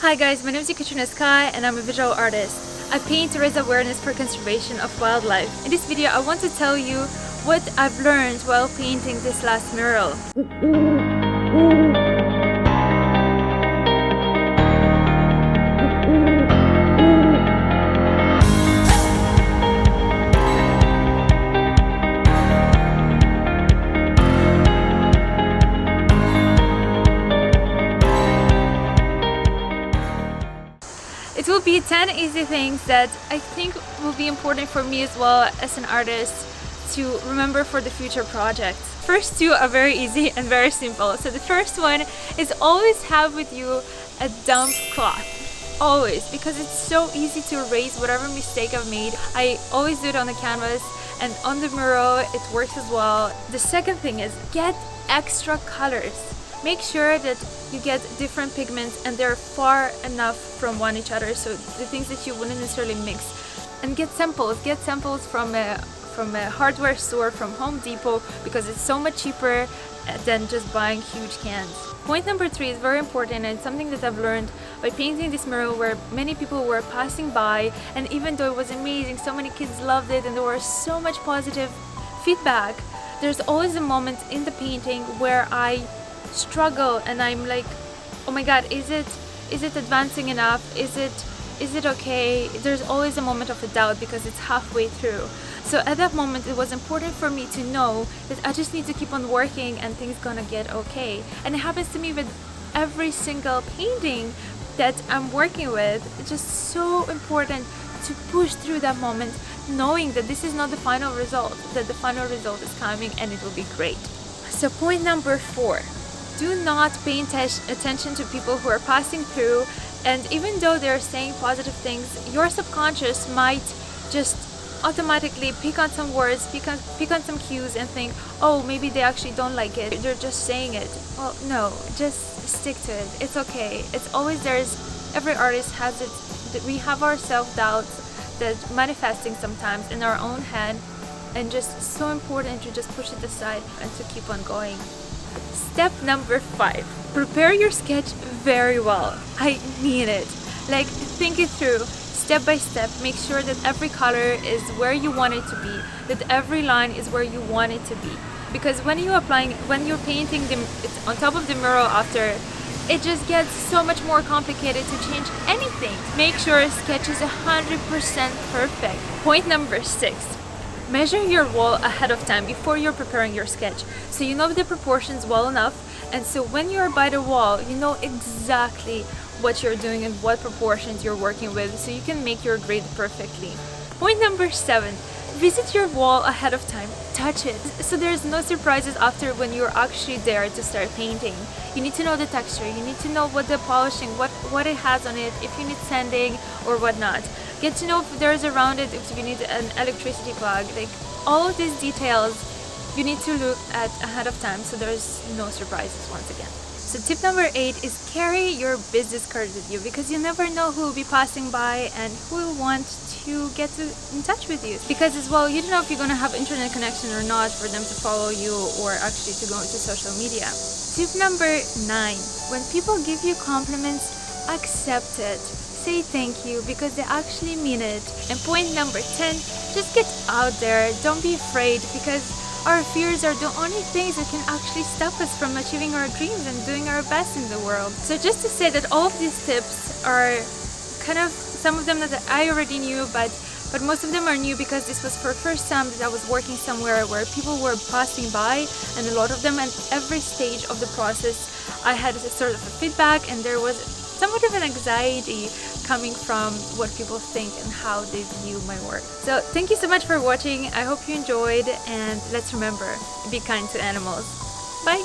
Hi guys, my name is Ekaterina and I'm a visual artist. I paint to raise awareness for conservation of wildlife. In this video I want to tell you what I've learned while painting this last mural. It will be 10 easy things that I think will be important for me as well as an artist to remember for the future projects. First two are very easy and very simple. So the first one is always have with you a damp cloth. Always, because it's so easy to erase whatever mistake I've made. I always do it on the canvas, and on the mural it works as well. The second thing is get extra colors. Make sure that you get different pigments and they're far enough from each other, so the things that you wouldn't necessarily mix. And get samples from a hardware store, from Home Depot, because it's so much cheaper than just buying huge cans. Point number 3 is very important, and it's something that I've learned by painting this mural where many people were passing by, and even though it was amazing, so many kids loved it and there was so much positive feedback, there's always a moment in the painting where I struggle and I'm like, oh my god, is it advancing enough? Is it okay? There's always a moment of a doubt because it's halfway through. So at that moment it was important for me to know that I just need to keep on working and things gonna get okay. And it happens to me with every single painting that I'm working with. It's just so important to push through that moment, knowing that this is not the final result, that the final result is coming and it will be great. So point number 4. Do not pay attention to people who are passing through, and even though they're saying positive things, your subconscious might just automatically pick on some words, pick on some cues and think, oh, maybe they actually don't like it, they're just saying it. Well, no, just stick to it. It's okay. It's always every artist has it. We have our self-doubts that manifesting sometimes in our own head, and just so important to just push it aside and to keep on going. Step number 5. Prepare your sketch very well. I mean it. Like, think it through step by step. Make sure that every color is where you want it to be, that every line is where you want it to be. Because when you're painting it's on top of the mural after, it just gets so much more complicated to change anything. Make sure a sketch is 100% perfect. Point number 6. Measure your wall ahead of time before you're preparing your sketch, so you know the proportions well enough, and so when you're by the wall you know exactly what you're doing and what proportions you're working with, so you can make your grade perfectly. Point number 7. Visit your wall ahead of time. Touch it, so there's no surprises after when you're actually there to start painting. You need to know the texture, you need to know what the polishing, what it has on it, if you need sanding or whatnot. Get to know if there's around it, if you need an electricity plug. Like, all of these details you need to look at ahead of time, so there's no surprises once again. So tip number 8 is carry your business card with you, because you never know who will be passing by and who will want to get in touch with you. Because as well, you don't know if you're going to have internet connection or not for them to follow you or actually to go into social media. Tip number 9. When people give you compliments, accept it. Say thank you because they actually mean it. And point number 10, just get out there. Don't be afraid, because our fears are the only things that can actually stop us from achieving our dreams and doing our best in the world. So just to say that all of these tips are kind of some of them that I already knew, but most of them are new because this was for the first time that I was working somewhere where people were passing by, and a lot of them, and every stage of the process I had a sort of a feedback, and there was somewhat of an anxiety coming from what people think and how they view my work. So thank you so much for watching. I hope you enjoyed, and let's remember, be kind to animals. Bye!